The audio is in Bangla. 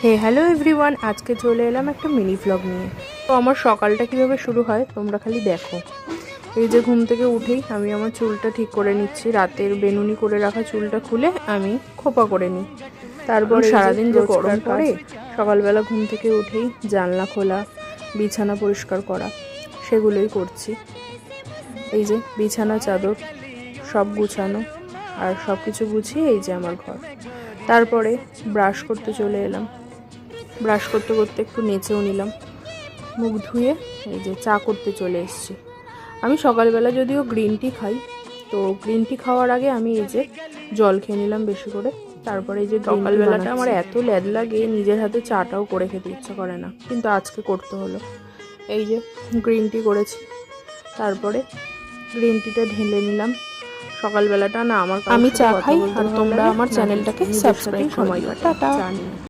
হ্যালো এভরিওয়ান, আজকে চলে এলাম একটা মিনি ব্লগ নিয়ে। তো আমার সকালটা কীভাবে শুরু হয় তোমরা খালি দেখো। এই যে ঘুম থেকে উঠেই আমি আমার চুলটা ঠিক করে নিচ্ছি। রাতের বেনুনি করে রাখা চুলটা খুলে আমি খোপা করে নিই। তারপর সারাদিন যে গরম পড়ে, সকালবেলা ঘুম থেকে উঠেই জানলা খোলা, বিছানা পরিষ্কার করা, সেগুলোই করছি। এই যে বিছানা চাদর সব গুছানো, আর সব কিছু গুছিয়ে এই যে আমার ঘর। তারপরে ব্রাশ করতে চলে এলাম। ব্রাশ করতে করতে একটু নেচেও নিলাম, মুখ ধুয়ে এই যে চা করতে চলে এসেছি। আমি সকালবেলা যদিও গ্রিন টি খাই, তো গ্রিন টি খাওয়ার আগে আমি এই যে জল খেয়ে নিলাম বেশি করে। তারপরে এই যে সকালবেলাটা আমার এত ল্যাদ লাগে, নিজের হাতে চাটাও করে খেতে ইচ্ছা করে না, কিন্তু আজকে করতে হলো। এই যে গ্রিন টি করেছি, তারপরে গ্রিন টিটা ঢেলে নিলাম। সকালবেলাটা না আমার, আমি চা খাই আর তোমরা আমার চ্যানেলটাকে সাবস্ক্রাইব করে দিও। টাটা।